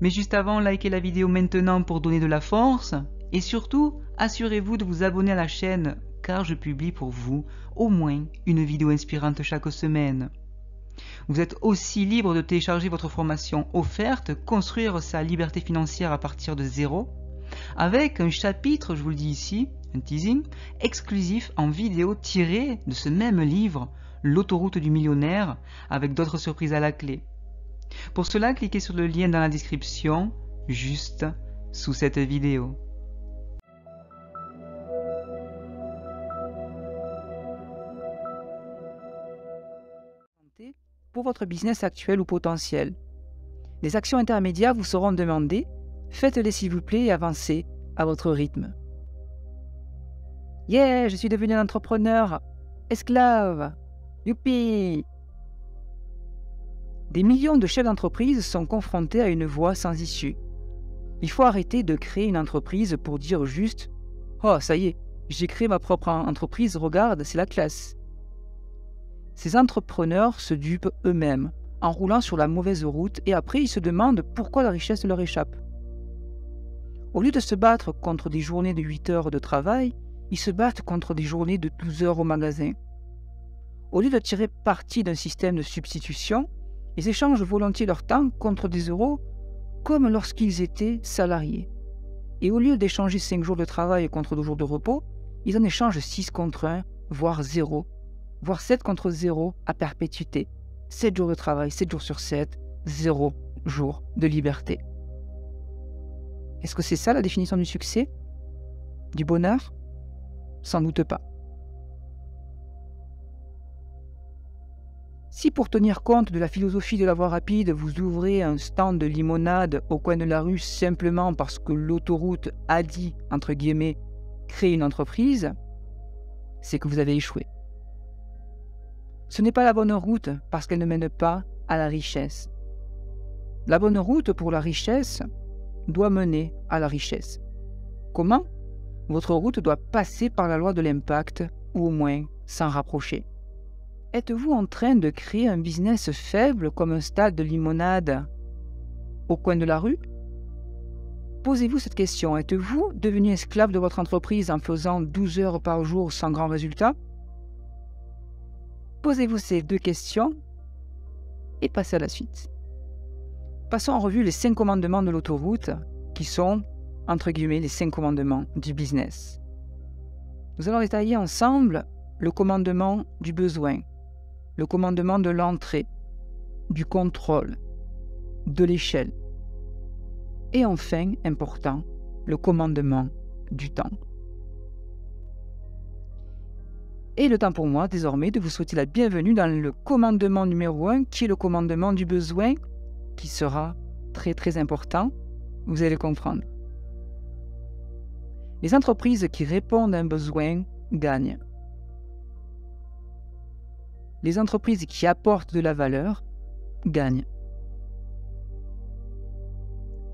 Mais juste avant, likez la vidéo maintenant pour donner de la force. Et surtout, assurez-vous de vous abonner à la chaîne car je publie pour vous au moins une vidéo inspirante chaque semaine. Vous êtes aussi libre de télécharger votre formation offerte « Construire sa liberté financière à partir de zéro » avec un chapitre, je vous le dis ici, un teasing, exclusif en vidéo tiré de ce même livre, L'autoroute du millionnaire, avec d'autres surprises à la clé. Pour cela, cliquez sur le lien dans la description, juste sous cette vidéo. Pour votre business actuel ou potentiel. Des actions intermédiaires vous seront demandées. Faites-les s'il vous plaît et avancez à votre rythme. Yeah, je suis devenu un entrepreneur. Esclave. Youpi! Des millions de chefs d'entreprise sont confrontés à une voie sans issue. Il faut arrêter de créer une entreprise pour dire juste « Oh, ça y est, j'ai créé ma propre entreprise, regarde, c'est la classe ». Ces entrepreneurs se dupent eux-mêmes, en roulant sur la mauvaise route et après ils se demandent pourquoi la richesse leur échappe. Au lieu de se battre contre des journées de 8 heures de travail, ils se battent contre des journées de 12 heures au magasin. Au lieu de tirer parti d'un système de substitution, ils échangent volontiers leur temps contre des euros comme lorsqu'ils étaient salariés. Et au lieu d'échanger 5 jours de travail contre 2 jours de repos, ils en échangent 6 contre 1, voire 0. Voire 7 contre 0 à perpétuité. 7 jours de travail, 7 jours sur 7, 0 jours de liberté. Est-ce que c'est ça la définition du succès? Du bonheur? Sans doute pas. Si pour tenir compte de la philosophie de la voie rapide, vous ouvrez un stand de limonade au coin de la rue simplement parce que l'autoroute a dit, entre guillemets, créer une entreprise, c'est que vous avez échoué. Ce n'est pas la bonne route parce qu'elle ne mène pas à la richesse. La bonne route pour la richesse doit mener à la richesse. Comment? Votre route doit passer par la loi de l'impact ou au moins s'en rapprocher. Êtes-vous en train de créer un business faible comme un stade de limonade au coin de la rue? Posez-vous cette question. Êtes-vous devenu esclave de votre entreprise en faisant 12 heures par jour sans grand résultat? Posez-vous ces 2 questions et passez à la suite. Passons en revue les 5 commandements de l'autoroute qui sont, entre guillemets, les 5 commandements du business. Nous allons détailler ensemble le commandement du besoin, le commandement de l'entrée, du contrôle, de l'échelle et enfin, important, le commandement du temps. Et le temps pour moi, désormais, de vous souhaiter la bienvenue dans le commandement numéro 1, qui est le commandement du besoin, qui sera très très important, vous allez le comprendre. Les entreprises qui répondent à un besoin gagnent. Les entreprises qui apportent de la valeur gagnent.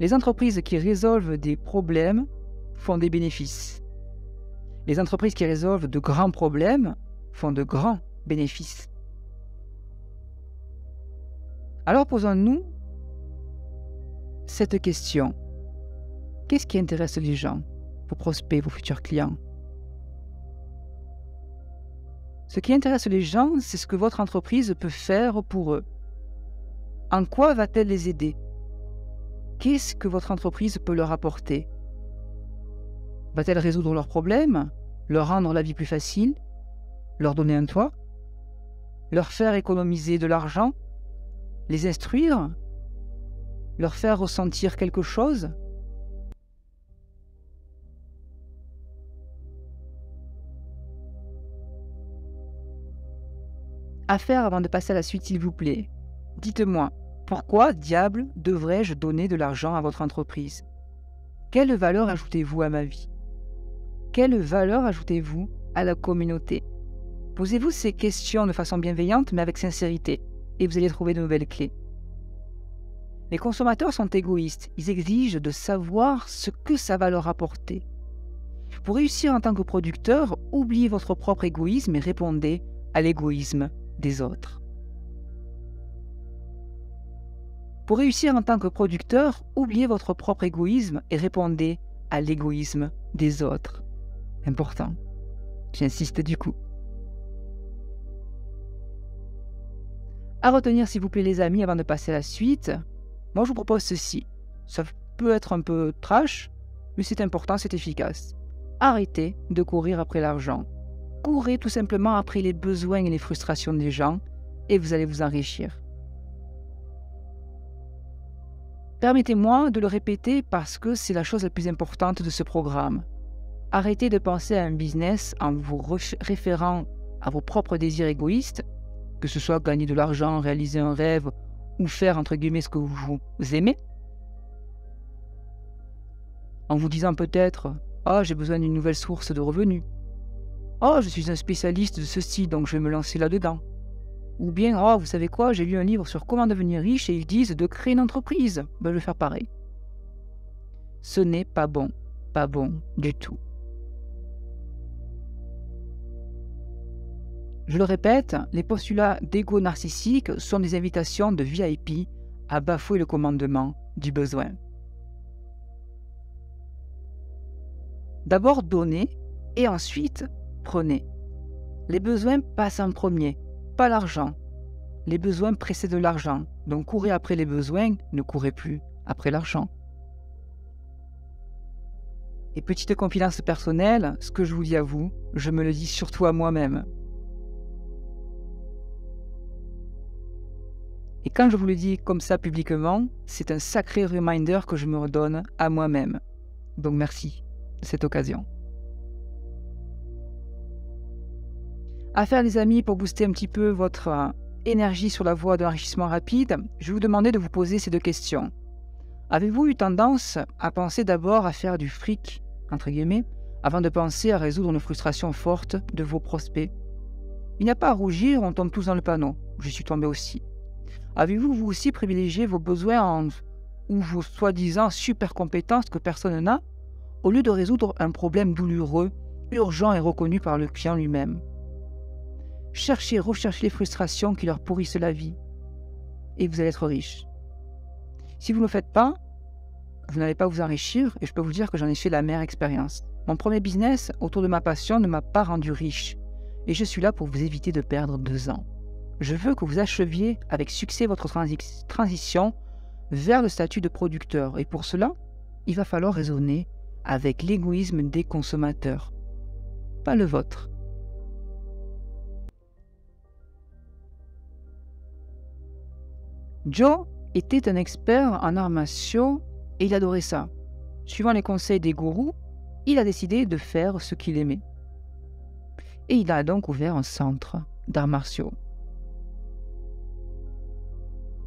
Les entreprises qui résolvent des problèmes font des bénéfices. Les entreprises qui résolvent de grands problèmes font de grands bénéfices. Alors posons-nous cette question. Qu'est-ce qui intéresse les gens, vos prospects, vos futurs clients? Ce qui intéresse les gens, c'est ce que votre entreprise peut faire pour eux. En quoi va-t-elle les aider? Qu'est-ce que votre entreprise peut leur apporter? Va-t-elle résoudre leurs problèmes, leur rendre la vie plus facile, leur donner un toit, leur faire économiser de l'argent, les instruire, leur faire ressentir quelque chose? À faire avant de passer à la suite, s'il vous plaît. Dites-moi, pourquoi, diable, devrais-je donner de l'argent à votre entreprise? Quelle valeur ajoutez-vous à ma vie? Quelle valeur ajoutez-vous à la communauté? Posez-vous ces questions de façon bienveillante, mais avec sincérité, et vous allez trouver de nouvelles clés. Les consommateurs sont égoïstes. Ils exigent de savoir ce que ça va leur apporter. Pour réussir en tant que producteur, oubliez votre propre égoïsme et répondez à l'égoïsme des autres. Pour réussir en tant que producteur, oubliez votre propre égoïsme et répondez à l'égoïsme des autres. Important. J'insiste du coup. À retenir s'il vous plaît les amis avant de passer à la suite, moi je vous propose ceci. Ça peut être un peu trash, mais c'est important, c'est efficace. Arrêtez de courir après l'argent. Courez tout simplement après les besoins et les frustrations des gens et vous allez vous enrichir. Permettez-moi de le répéter parce que c'est la chose la plus importante de ce programme. Arrêtez de penser à un business en vous référant à vos propres désirs égoïstes, que ce soit gagner de l'argent, réaliser un rêve ou faire entre guillemets ce que vous aimez, en vous disant peut-être « Ah, j'ai besoin d'une nouvelle source de revenus. Oh, je suis un spécialiste de ceci, donc je vais me lancer là-dedans. » Ou bien « Oh, vous savez quoi, j'ai lu un livre sur comment devenir riche et ils disent de créer une entreprise. Ben, je vais faire pareil. » Ce n'est pas bon du tout. Je le répète, les postulats d'ego narcissique sont des invitations de VIP à bafouer le commandement du besoin. D'abord donnez et ensuite prenez. Les besoins passent en premier, pas l'argent. Les besoins précèdent l'argent, donc courez après les besoins, ne courez plus après l'argent. Et petite confidence personnelle, ce que je vous dis à vous, je me le dis surtout à moi-même. Et quand je vous le dis comme ça publiquement, c'est un sacré reminder que je me redonne à moi-même. Donc merci de cette occasion. Affaire les amis, pour booster un petit peu votre énergie sur la voie de l'enrichissement rapide, je vais vous demander de vous poser ces deux questions. Avez-vous eu tendance à penser d'abord à faire du fric, entre guillemets, avant de penser à résoudre une frustration forte de vos prospects? Il n'y a pas à rougir, on tombe tous dans le panneau. J'y suis tombé aussi. Avez-vous vous aussi privilégié vos besoins ou vos soi-disant super compétences que personne n'a, au lieu de résoudre un problème douloureux, urgent et reconnu par le client lui-même? Recherchez les frustrations qui leur pourrissent la vie, et vous allez être riche. Si vous ne le faites pas, vous n'allez pas vous enrichir, et je peux vous dire que j'en ai fait la meilleure expérience. Mon premier business, autour de ma passion, ne m'a pas rendu riche, et je suis là pour vous éviter de perdre 2 ans. Je veux que vous acheviez avec succès votre transition vers le statut de producteur. Et pour cela, il va falloir raisonner avec l'égoïsme des consommateurs, pas le vôtre. Joe était un expert en arts martiaux et il adorait ça. Suivant les conseils des gourous, il a décidé de faire ce qu'il aimait. Et il a donc ouvert un centre d'arts martiaux.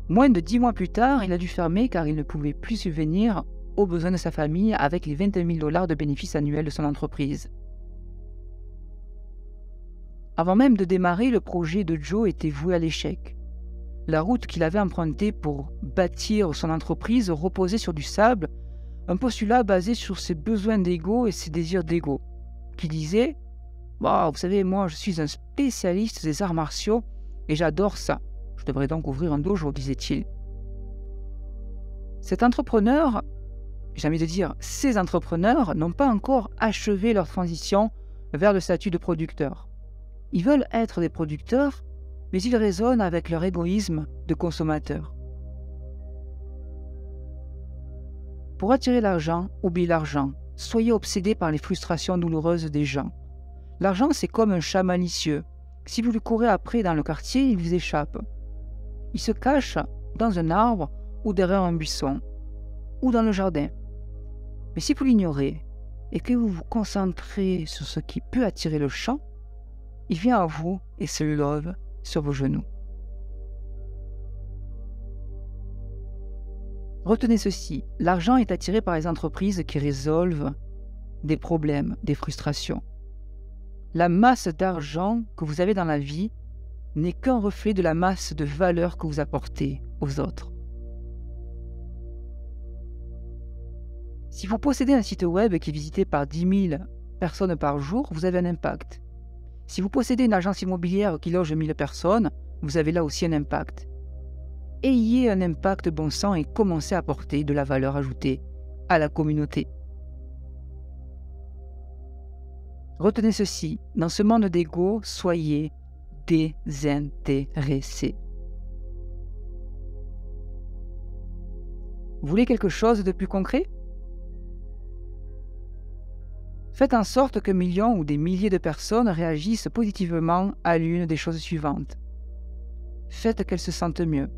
Moins de 10 mois plus tard, il a dû fermer car il ne pouvait plus subvenir aux besoins de sa famille avec les 21 000 $ de bénéfices annuels de son entreprise. Avant même de démarrer, le projet de Joe était voué à l'échec. La route qu'il avait empruntée pour bâtir son entreprise reposait sur du sable, un postulat basé sur ses besoins d'ego et ses désirs d'ego, qui disait « Vous savez, moi je suis un spécialiste des arts martiaux et j'adore ça. Je devrais donc ouvrir un dojo, disait-il. » Cet entrepreneur, j'ai envie de dire, ces entrepreneurs n'ont pas encore achevé leur transition vers le statut de producteur. Ils veulent être des producteurs, mais ils raisonnent avec leur égoïsme de consommateur. Pour attirer l'argent, oubliez l'argent. Soyez obsédés par les frustrations douloureuses des gens. L'argent, c'est comme un chat malicieux. Si vous le courez après dans le quartier, il vous échappe. Il se cache dans un arbre ou derrière un buisson, ou dans le jardin. Mais si vous l'ignorez et que vous vous concentrez sur ce qui peut attirer le chat, il vient à vous et se love sur vos genoux. Retenez ceci, l'argent est attiré par les entreprises qui résolvent des problèmes, des frustrations. La masse d'argent que vous avez dans la vie n'est qu'un reflet de la masse de valeur que vous apportez aux autres. Si vous possédez un site web qui est visité par 10 000 personnes par jour, vous avez un impact. Si vous possédez une agence immobilière qui loge 1000 personnes, vous avez là aussi un impact. ayez un impact bon sang et commencez à apporter de la valeur ajoutée à la communauté. Retenez ceci, dans ce monde d'ego, soyez désintéressés. Vous voulez quelque chose de plus concret? Faites en sorte que millions ou des milliers de personnes réagissent positivement à l'une des choses suivantes. Faites qu'elles se sentent mieux.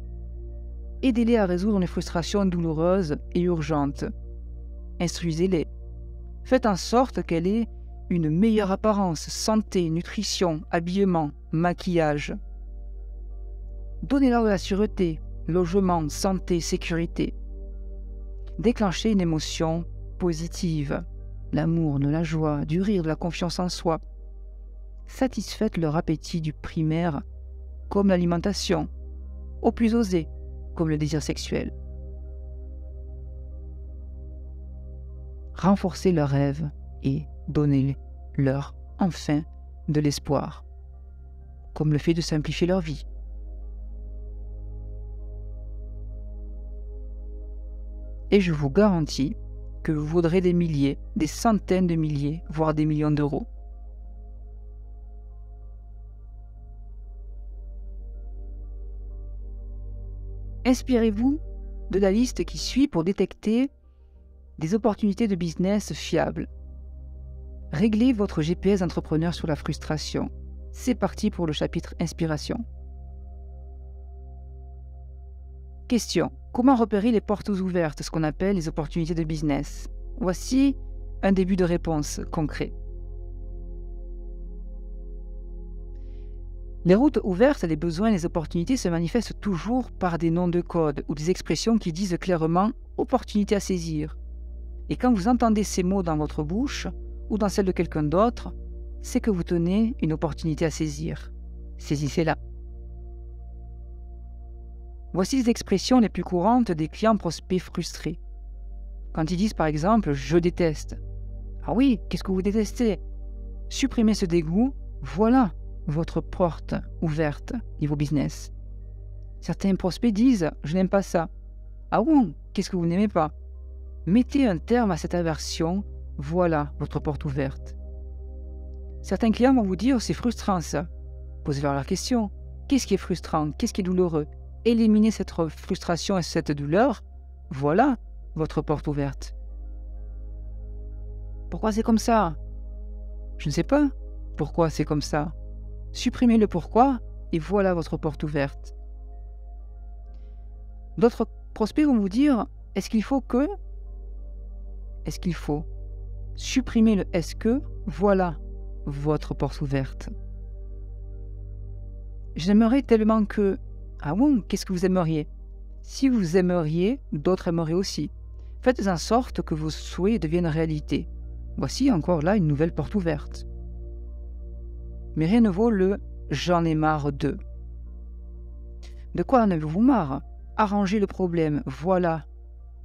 Aidez-les à résoudre les frustrations douloureuses et urgentes. Instruisez-les. Faites en sorte qu'elle ait une meilleure apparence, santé, nutrition, habillement, maquillage. Donnez-leur de la sûreté, logement, santé, sécurité. Déclenchez une émotion positive, l'amour, de la joie, du rire, de la confiance en soi. Satisfaites leur appétit du primaire, comme l'alimentation, au plus osé, comme le désir sexuel. Renforcez leurs rêves et donnez-leur enfin de l'espoir, comme le fait de simplifier leur vie. Et je vous garantis que vous vaudrez des milliers, des centaines de milliers, voire des millions d'euros. Inspirez-vous de la liste qui suit pour détecter des opportunités de business fiables. Réglez votre GPS d'entrepreneur sur la frustration. C'est parti pour le chapitre Inspiration. Question. Comment repérer les portes ouvertes, ce qu'on appelle les opportunités de business? Voici un début de réponse concret. Les routes ouvertes, les besoins et les opportunités se manifestent toujours par des noms de code ou des expressions qui disent clairement « opportunité à saisir ». Et quand vous entendez ces mots dans votre bouche ou dans celle de quelqu'un d'autre, c'est que vous tenez une opportunité à saisir. Saisissez-la. Voici les expressions les plus courantes des clients prospects frustrés. Quand ils disent par exemple « je déteste ». Ah oui, qu'est-ce que vous détestez? Supprimez ce dégoût, voilà votre porte ouverte niveau business. Certains prospects disent « je n'aime pas ça ». Ah bon, qu'est-ce que vous n'aimez pas? Mettez un terme à cette aversion, voilà votre porte ouverte. Certains clients vont vous dire « c'est frustrant ça ». Posez-leur la question, qu'est-ce qui est frustrant? Qu'est-ce qui est douloureux? Éliminez cette frustration et cette douleur, voilà votre porte ouverte. Pourquoi c'est comme ça? Je ne sais pas pourquoi c'est comme ça. Supprimez le pourquoi et voilà votre porte ouverte. D'autres prospects vont vous dire, est-ce qu'il faut que? Est-ce qu'il faut? Supprimez le est-ce que, voilà votre porte ouverte. J'aimerais tellement que... Ah bon, qu'est-ce que vous aimeriez? Si vous aimeriez, d'autres aimeraient aussi. Faites en sorte que vos souhaits deviennent réalité. Voici encore là une nouvelle porte ouverte. Mais rien ne vaut le « j'en ai marre de ». De quoi en avez-vous marre? Arrangez le problème, voilà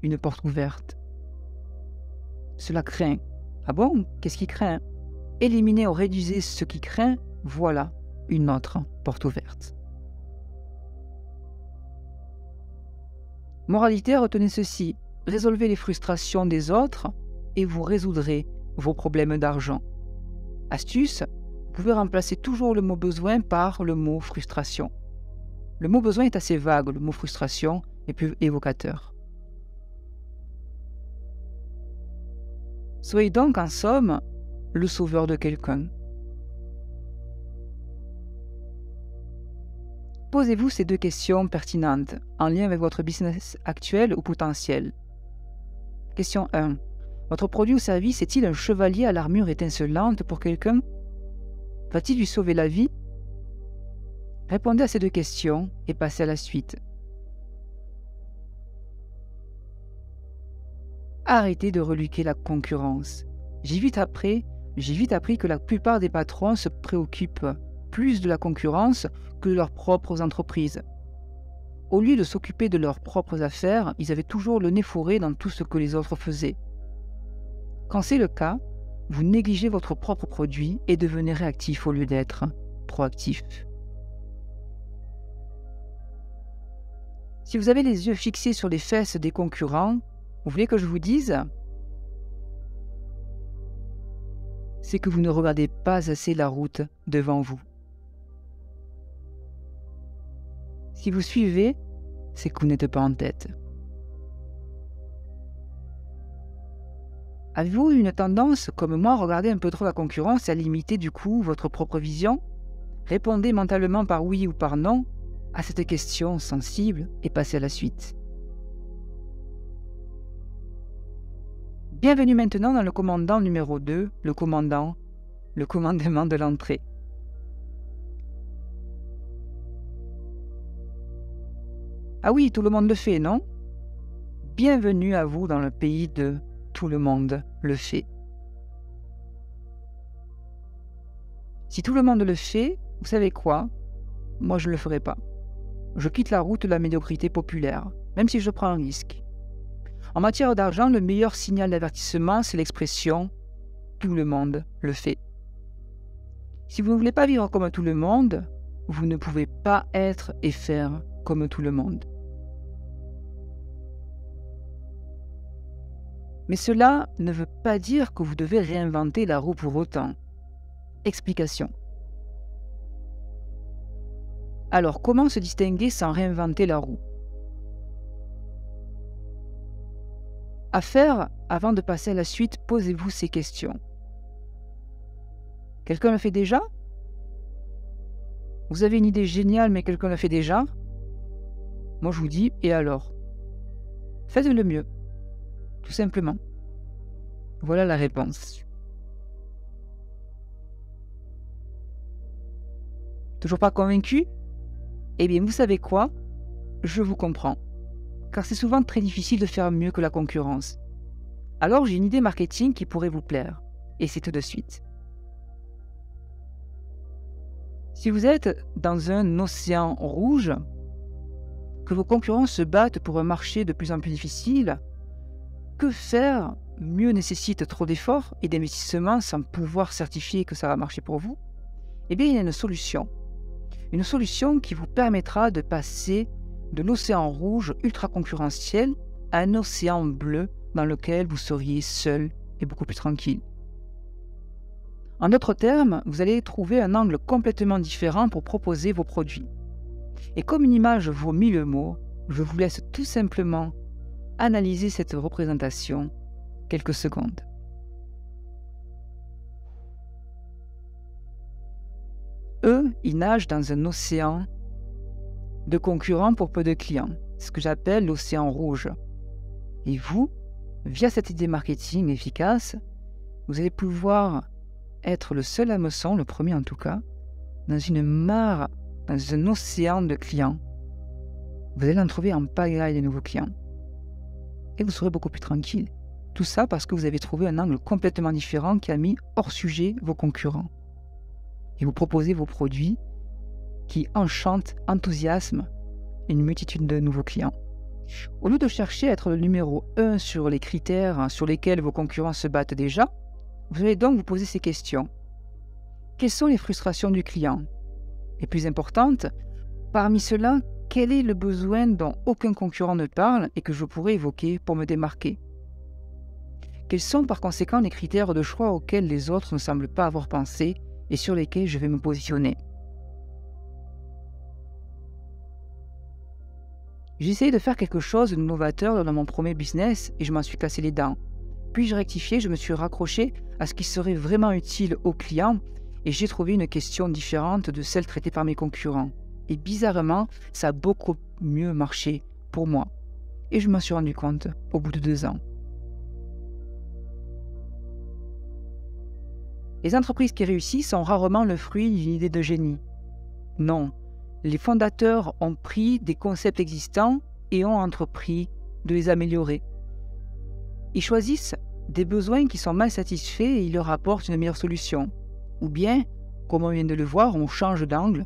une porte ouverte. Cela craint. Ah bon, qu'est-ce qui craint? Éliminez ou réduisez ce qui craint, voilà une autre porte ouverte. Moralité, retenez ceci, résolvez les frustrations des autres et vous résoudrez vos problèmes d'argent. Astuce, vous pouvez remplacer toujours le mot besoin par le mot frustration. Le mot besoin est assez vague, le mot frustration est plus évocateur. Soyez donc en somme le sauveur de quelqu'un. Posez-vous ces deux questions pertinentes, en lien avec votre business actuel ou potentiel. Question 1. Votre produit ou service est-il un chevalier à l'armure étincelante pour quelqu'un? Va-t-il lui sauver la vie? Répondez à ces deux questions et passez à la suite. Arrêtez de reluquer la concurrence. J'ai vite appris que la plupart des patrons se préoccupent plus de la concurrence que de leurs propres entreprises. Au lieu de s'occuper de leurs propres affaires, ils avaient toujours le nez fourré dans tout ce que les autres faisaient. Quand c'est le cas, vous négligez votre propre produit et devenez réactif au lieu d'être proactif. Si vous avez les yeux fixés sur les fesses des concurrents, vous voulez que je vous dise? C'est que vous ne regardez pas assez la route devant vous. Si vous suivez, c'est que vous n'êtes pas en tête. Avez-vous une tendance, comme moi, à regarder un peu trop la concurrence et à limiter du coup votre propre vision? Répondez mentalement par oui ou par non à cette question sensible et passez à la suite. Bienvenue maintenant dans le commandant numéro 2, le commandement de l'entrée. Ah oui, tout le monde le fait, non? Bienvenue à vous dans le pays de tout le monde le fait. Si tout le monde le fait, vous savez quoi? Moi, je ne le ferai pas. Je quitte la route de la médiocrité populaire, même si je prends un risque. En matière d'argent, le meilleur signal d'avertissement, c'est l'expression « tout le monde le fait ». Si vous ne voulez pas vivre comme tout le monde, vous ne pouvez pas être et faire comme tout le monde. Mais cela ne veut pas dire que vous devez réinventer la roue pour autant. Explication. Alors, comment se distinguer sans réinventer la roue? À faire, avant de passer à la suite, posez-vous ces questions. Quelqu'un le fait déjà? Vous avez une idée géniale, mais quelqu'un le fait déjà? Moi, je vous dis, et alors? Faites le mieux. Tout simplement. Voilà la réponse. Toujours pas convaincu? Eh bien, vous savez quoi? Je vous comprends. Car c'est souvent très difficile de faire mieux que la concurrence. Alors, j'ai une idée marketing qui pourrait vous plaire. Et c'est tout de suite. Si vous êtes dans un océan rouge, que vos concurrents se battent pour un marché de plus en plus difficile, que faire mieux nécessite trop d'efforts et d'investissements sans pouvoir certifier que ça va marcher pour vous? Eh bien, il y a une solution. Une solution qui vous permettra de passer de l'océan rouge ultra concurrentiel à un océan bleu dans lequel vous seriez seul et beaucoup plus tranquille. En d'autres termes, vous allez trouver un angle complètement différent pour proposer vos produits. Et comme une image vaut 1000 mots, je vous laisse tout simplement analyser cette représentation quelques secondes. Eux, ils nagent dans un océan de concurrents pour peu de clients, ce que j'appelle l'océan rouge. Et vous, via cette idée marketing efficace, vous allez pouvoir être le seul hameçon, le premier en tout cas, dans une mare, dans un océan de clients. Vous allez en trouver en pagaille de nouveaux clients. Et vous serez beaucoup plus tranquille. Tout ça parce que vous avez trouvé un angle complètement différent qui a mis hors sujet vos concurrents. Et vous proposez vos produits qui enchantent, enthousiasment une multitude de nouveaux clients. Au lieu de chercher à être le numéro 1 sur les critères sur lesquels vos concurrents se battent déjà, vous allez donc vous poser ces questions. Quelles sont les frustrations du client? Et plus importante, parmi ceux-là, quel est le besoin dont aucun concurrent ne parle et que je pourrais évoquer pour me démarquer? Quels sont par conséquent les critères de choix auxquels les autres ne semblent pas avoir pensé et sur lesquels je vais me positionner? J'ai essayé de faire quelque chose de novateur dans mon premier business et je m'en suis cassé les dents. Puis j'ai rectifié, je me suis raccroché à ce qui serait vraiment utile aux clients et j'ai trouvé une question différente de celle traitée par mes concurrents. Et bizarrement, ça a beaucoup mieux marché pour moi. Et je m'en suis rendu compte au bout de 2 ans. Les entreprises qui réussissent sont rarement le fruit d'une idée de génie. Non, les fondateurs ont pris des concepts existants et ont entrepris de les améliorer. Ils choisissent des besoins qui sont mal satisfaits et ils leur apportent une meilleure solution. Ou bien, comme on vient de le voir, on change d'angle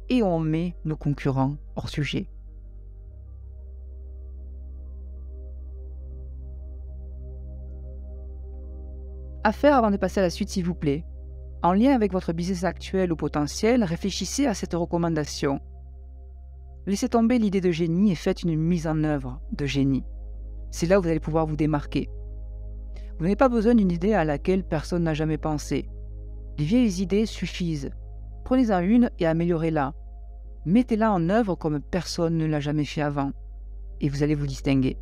et on met nos concurrents hors sujet. À faire avant de passer à la suite, s'il vous plaît. En lien avec votre business actuel ou potentiel, réfléchissez à cette recommandation. Laissez tomber l'idée de génie et faites une mise en œuvre de génie. C'est là où vous allez pouvoir vous démarquer. Vous n'avez pas besoin d'une idée à laquelle personne n'a jamais pensé. Les vieilles idées suffisent. Prenez-en une et améliorez-la. Mettez-la en œuvre comme personne ne l'a jamais fait avant. Et vous allez vous distinguer.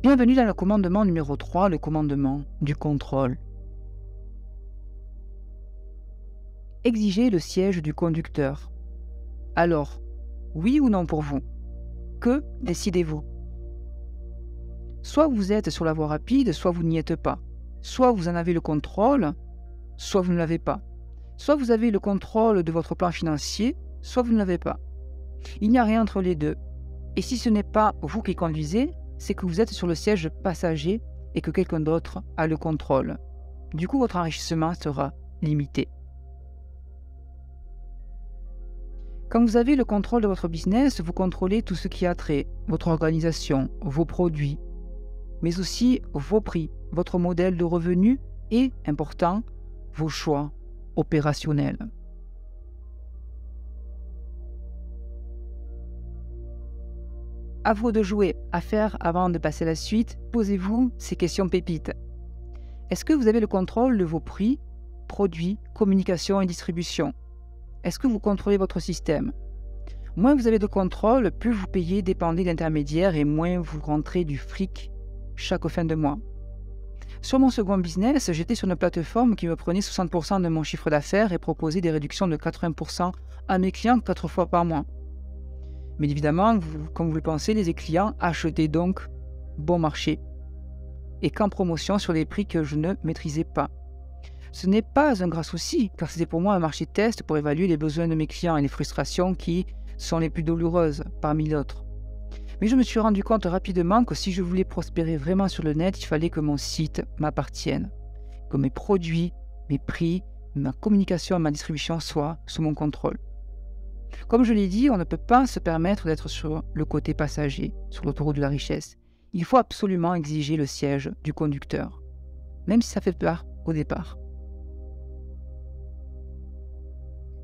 Bienvenue dans le commandement numéro 3, le commandement du contrôle. Exigez le siège du conducteur. Alors, oui ou non pour vous? Que décidez-vous? Soit vous êtes sur la voie rapide, soit vous n'y êtes pas. Soit vous en avez le contrôle, soit vous ne l'avez pas. Soit vous avez le contrôle de votre plan financier, soit vous ne l'avez pas. Il n'y a rien entre les deux. Et si ce n'est pas vous qui conduisez, c'est que vous êtes sur le siège passager et que quelqu'un d'autre a le contrôle. Du coup, votre enrichissement sera limité. Quand vous avez le contrôle de votre business, vous contrôlez tout ce qui a trait, votre organisation, vos produits, mais aussi vos prix, votre modèle de revenus et, important, vos choix opérationnels. À vous de jouer. À faire avant de passer à la suite, posez-vous ces questions pépites. Est-ce que vous avez le contrôle de vos prix, produits, communication et distribution? Est-ce que vous contrôlez votre système? Moins vous avez de contrôle, plus vous payez dépendez d'intermédiaires et moins vous rentrez du fric chaque fin de mois. Sur mon second business, j'étais sur une plateforme qui me prenait 60% de mon chiffre d'affaires et proposait des réductions de 80% à mes clients 4 fois par mois. Mais évidemment, comme vous le pensez, les clients achetaient donc bon marché et qu'en promotion sur les prix que je ne maîtrisais pas. Ce n'est pas un grand souci, car c'était pour moi un marché test pour évaluer les besoins de mes clients et les frustrations qui sont les plus douloureuses parmi d'autres. Mais je me suis rendu compte rapidement que si je voulais prospérer vraiment sur le net, il fallait que mon site m'appartienne, que mes produits, mes prix, ma communication et ma distribution soient sous mon contrôle. Comme je l'ai dit, on ne peut pas se permettre d'être sur le côté passager, sur l'autoroute de la richesse. Il faut absolument exiger le siège du conducteur, même si ça fait peur au départ.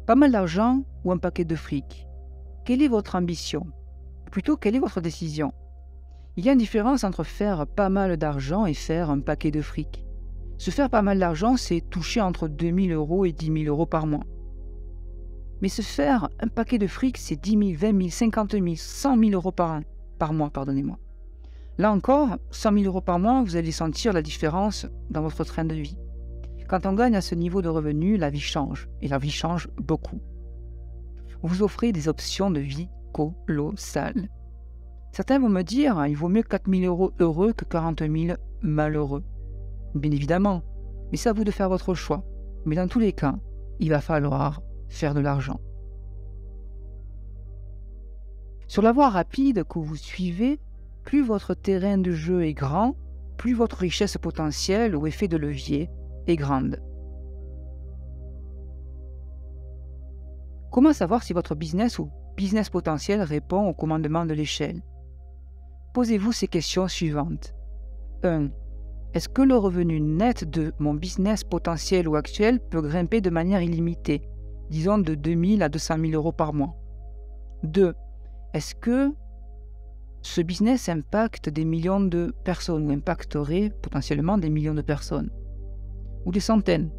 Pas mal d'argent ou un paquet de fric? Quelle est votre ambition? Plutôt, quelle est votre décision? Il y a une différence entre faire pas mal d'argent et faire un paquet de fric. Se faire pas mal d'argent, c'est toucher entre 2 000 € et 10 000 € par mois. Mais se faire un paquet de fric, c'est 10 000, 20 000, 50 000, 100 000 € par mois. Là encore, 100 000 € par mois, vous allez sentir la différence dans votre train de vie. Quand on gagne à ce niveau de revenu, la vie change, et la vie change beaucoup. Vous offrez des options de vie colossales. Certains vont me dire, il vaut mieux 4 000 € heureux que 40 000 malheureux. Bien évidemment, mais c'est à vous de faire votre choix. Mais dans tous les cas, il va falloir faire de l'argent. Sur la voie rapide que vous suivez, plus votre terrain de jeu est grand, plus votre richesse potentielle ou effet de levier est grande. Comment savoir si votre business ou business potentiel répond au commandement de l'échelle? Posez-vous ces questions suivantes. 1. Est-ce que le revenu net de mon business potentiel ou actuel peut grimper de manière illimitée, disons de 2 000 à 200 000 € par mois? 2. Est-ce que ce business impacte des millions de personnes ou impacterait potentiellement des millions de personnes? Ou des centaines?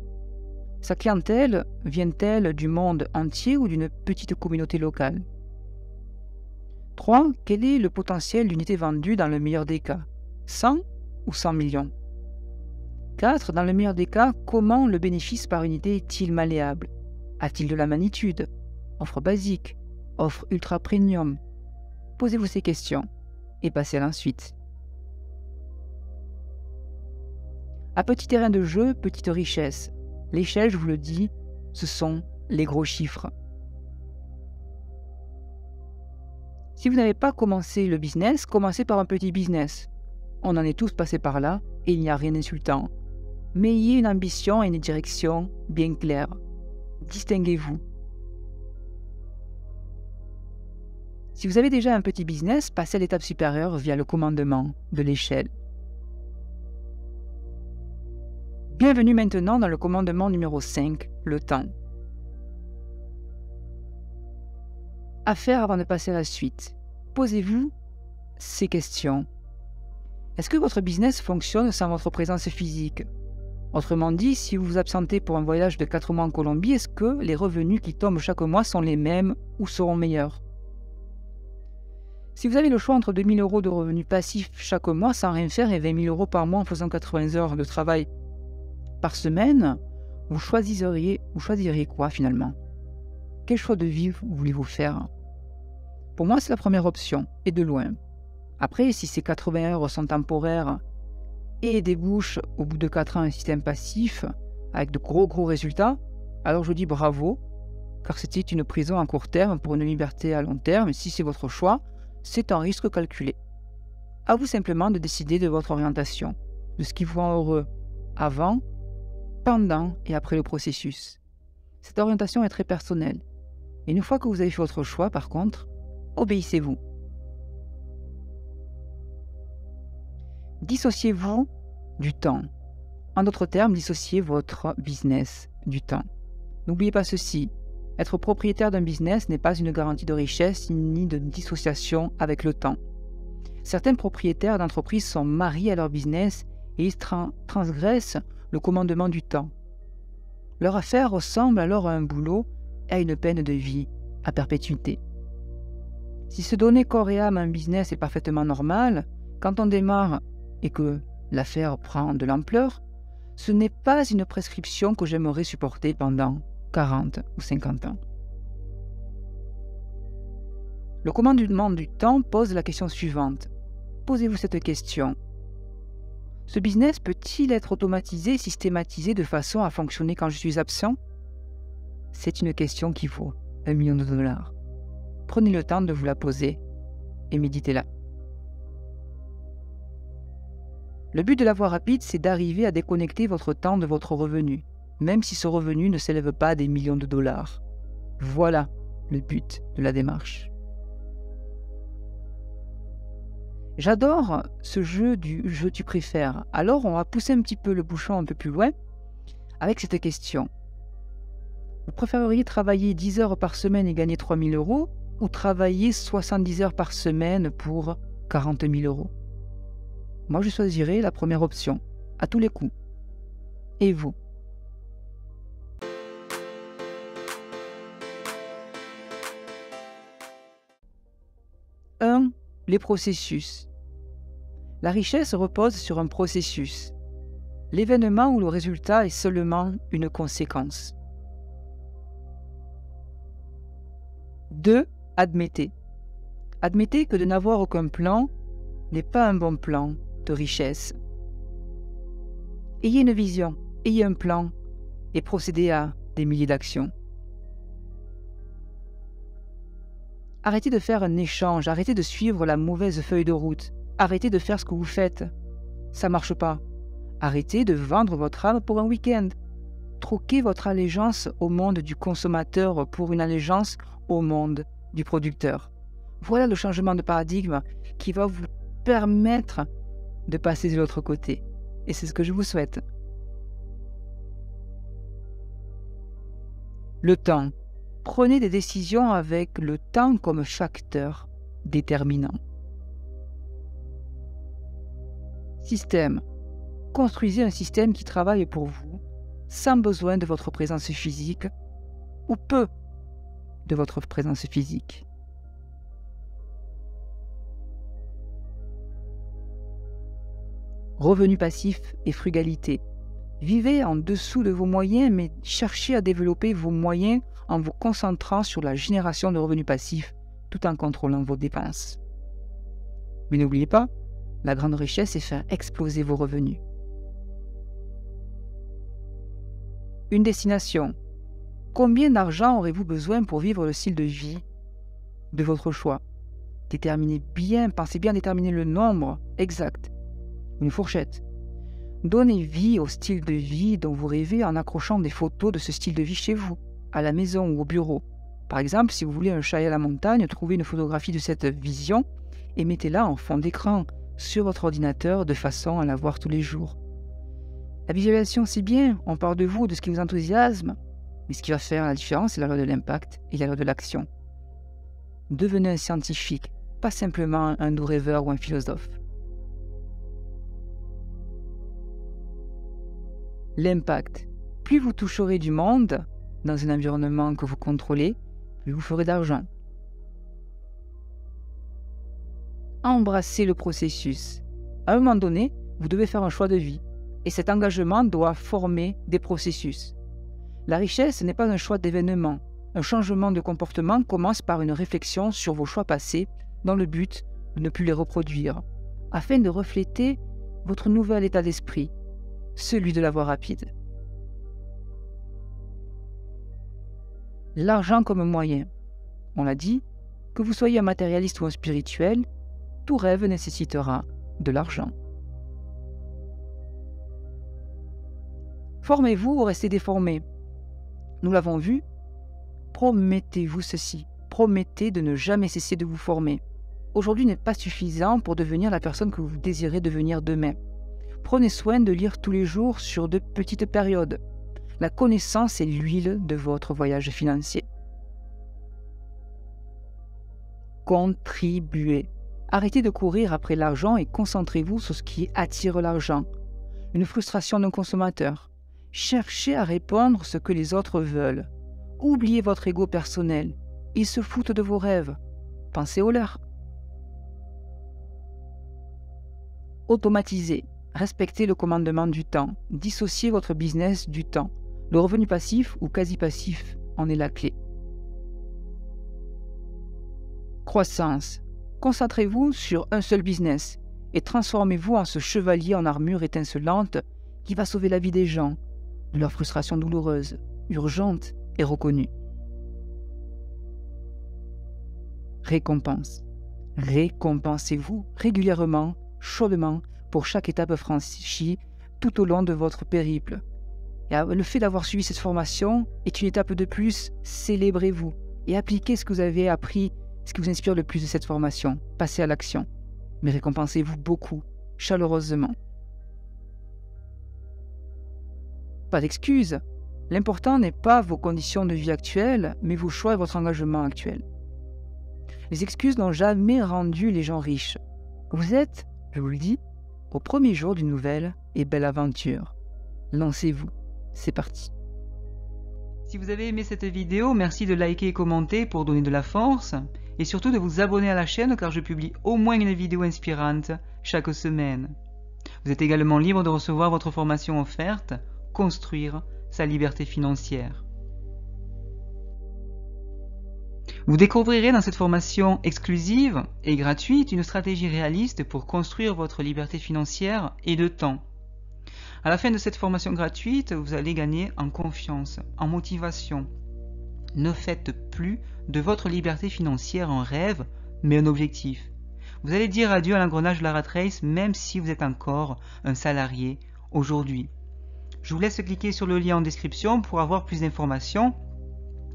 Sa clientèle vient-elle du monde entier ou d'une petite communauté locale? 3. Quel est le potentiel d'unités vendues dans le meilleur des cas? 100 ou 100 millions? 4. Dans le meilleur des cas, comment le bénéfice par unité est-il malléable? A-t-il de la magnitude? Offre basique? Offre ultra premium? Posez-vous ces questions et passez à la suite. À petit terrain de jeu, petite richesse. L'échelle, je vous le dis, ce sont les gros chiffres. Si vous n'avez pas commencé le business, commencez par un petit business. On en est tous passés par là et il n'y a rien d'insultant. Mais ayez une ambition et une direction bien claires. Distinguez-vous. Si vous avez déjà un petit business, passez à l'étape supérieure via le commandement de l'échelle. Bienvenue maintenant dans le commandement numéro 5, le temps. À faire avant de passer à la suite. Posez-vous ces questions. Est-ce que votre business fonctionne sans votre présence physique? Autrement dit, si vous vous absentez pour un voyage de 4 mois en Colombie, est-ce que les revenus qui tombent chaque mois sont les mêmes ou seront meilleurs? Si vous avez le choix entre 2 000 € de revenus passifs chaque mois sans rien faire et 20 000 € par mois en faisant 80 heures de travail par semaine, vous choisiriez quoi finalement? Quel choix de vie voulez-vous faire? Pour moi, c'est la première option, et de loin. Après, si ces 80 heures sont temporaires et débouchent au bout de 4 ans un système passif avec de gros résultats, alors je dis bravo, car c'était une prison à court terme pour une liberté à long terme. Si c'est votre choix, c'est un risque calculé. À vous simplement de décider de votre orientation, de ce qui vous rend heureux avant, pendant et après le processus. Cette orientation est très personnelle. Et une fois que vous avez fait votre choix, par contre, obéissez-vous. Dissociez-vous du temps. En d'autres termes, dissociez votre business du temps. N'oubliez pas ceci, être propriétaire d'un business n'est pas une garantie de richesse ni de dissociation avec le temps. Certains propriétaires d'entreprises sont mariés à leur business et ils transgressent le commandement du temps. Leur affaire ressemble alors à un boulot et à une peine de vie à perpétuité. Si se donner corps et âme à un business est parfaitement normal, quand on démarre et que l'affaire prend de l'ampleur, ce n'est pas une prescription que j'aimerais supporter pendant 40 ou 50 ans. Le commandement du temps pose la question suivante. Posez-vous cette question. Ce business peut-il être automatisé, systématisé de façon à fonctionner quand je suis absent? C'est une question qui vaut 1 million de dollars. Prenez le temps de vous la poser et méditez-la. Le but de la voie rapide, c'est d'arriver à déconnecter votre temps de votre revenu, même si ce revenu ne s'élève pas à des millions de dollars. Voilà le but de la démarche. J'adore ce jeu du jeu tu préfères. Alors on va pousser un petit peu le bouchon un peu plus loin avec cette question. Vous préféreriez travailler 10 heures par semaine et gagner 3 000 € ou travailler 70 heures par semaine pour 40 000 €? Moi, je choisirais la première option, à tous les coups. Et vous? Les processus. La richesse repose sur un processus. L'événement ou le résultat est seulement une conséquence. 2. Admettez. Admettez que de n'avoir aucun plan n'est pas un bon plan de richesse. Ayez une vision, ayez un plan et procédez à des milliers d'actions. Arrêtez de faire un échange, arrêtez de suivre la mauvaise feuille de route, arrêtez de faire ce que vous faites. Ça marche pas. Arrêtez de vendre votre âme pour un week-end. Troquez votre allégeance au monde du consommateur pour une allégeance au monde du producteur. Voilà le changement de paradigme qui va vous permettre de passer de l'autre côté. Et c'est ce que je vous souhaite. Le temps. Prenez des décisions avec le temps comme facteur déterminant. Système. Construisez un système qui travaille pour vous sans besoin de votre présence physique ou peu de votre présence physique. Revenus passifs et frugalité. Vivez en dessous de vos moyens, mais cherchez à développer vos moyens en vous concentrant sur la génération de revenus passifs tout en contrôlant vos dépenses. Mais n'oubliez pas, la grande richesse est faire exploser vos revenus. Une destination. Combien d'argent aurez-vous besoin pour vivre le style de vie de votre choix? Pensez bien déterminer le nombre exact. Une fourchette. Donnez vie au style de vie dont vous rêvez en accrochant des photos de ce style de vie chez vous, à la maison ou au bureau. Par exemple, si vous voulez un chalet à la montagne, trouvez une photographie de cette vision et mettez-la en fond d'écran sur votre ordinateur de façon à la voir tous les jours. La visualisation, c'est bien, on parle de vous, de ce qui vous enthousiasme, mais ce qui va faire la différence, c'est la loi de l'impact et la loi de l'action. Devenez un scientifique, pas simplement un doux rêveur ou un philosophe. L'impact. Plus vous toucherez du monde dans un environnement que vous contrôlez, plus vous ferez d'argent. Embrassez le processus. À un moment donné, vous devez faire un choix de vie. Et cet engagement doit former des processus. La richesse n'est pas un choix d'événement. Un changement de comportement commence par une réflexion sur vos choix passés dans le but de ne plus les reproduire, afin de refléter votre nouvel état d'esprit, celui de la voie rapide. L'argent comme moyen. On l'a dit, que vous soyez un matérialiste ou un spirituel, tout rêve nécessitera de l'argent. Formez-vous ou restez déformé. Nous l'avons vu, promettez-vous ceci. Promettez de ne jamais cesser de vous former. Aujourd'hui n'est pas suffisant pour devenir la personne que vous désirez devenir demain. Prenez soin de lire tous les jours sur de petites périodes. La connaissance est l'huile de votre voyage financier. Contribuez. Arrêtez de courir après l'argent et concentrez-vous sur ce qui attire l'argent. Une frustration d'un consommateur. Cherchez à répondre ce que les autres veulent. Oubliez votre ego personnel. Ils se foutent de vos rêves. Pensez aux leurs. Automatisez. Respectez le commandement du temps. Dissociez votre business du temps. Le revenu passif ou quasi-passif en est la clé. Croissance. Concentrez-vous sur un seul business et transformez-vous en ce chevalier en armure étincelante qui va sauver la vie des gens de leur frustration douloureuse, urgente et reconnue. Récompense. Récompensez-vous régulièrement, chaudement, pour chaque étape franchie tout au long de votre périple. Et le fait d'avoir suivi cette formation est une étape de plus. Célébrez-vous et appliquez ce que vous avez appris, ce qui vous inspire le plus de cette formation. Passez à l'action, mais récompensez-vous beaucoup, chaleureusement. Pas d'excuses. L'important n'est pas vos conditions de vie actuelles, mais vos choix et votre engagement actuel. Les excuses n'ont jamais rendu les gens riches. Vous êtes, je vous le dis, au premier jour d'une nouvelle et belle aventure. Lancez-vous, c'est parti. Si vous avez aimé cette vidéo, merci de liker et commenter pour donner de la force, et surtout de vous abonner à la chaîne car je publie au moins une vidéo inspirante chaque semaine. Vous êtes également libre de recevoir votre formation offerte, Construire sa liberté financière. Vous découvrirez dans cette formation exclusive et gratuite une stratégie réaliste pour construire votre liberté financière et de temps. À la fin de cette formation gratuite, vous allez gagner en confiance, en motivation. Ne faites plus de votre liberté financière un rêve, mais un objectif. Vous allez dire adieu à l'engrenage de la rat race même si vous êtes encore un salarié aujourd'hui. Je vous laisse cliquer sur le lien en description pour avoir plus d'informations.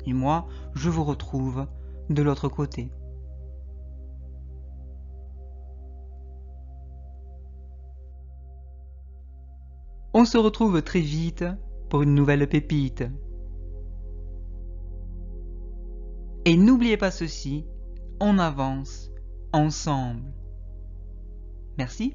Et moi, je vous retrouve de l'autre côté. On se retrouve très vite pour une nouvelle pépite. Et n'oubliez pas ceci, on avance ensemble. Merci.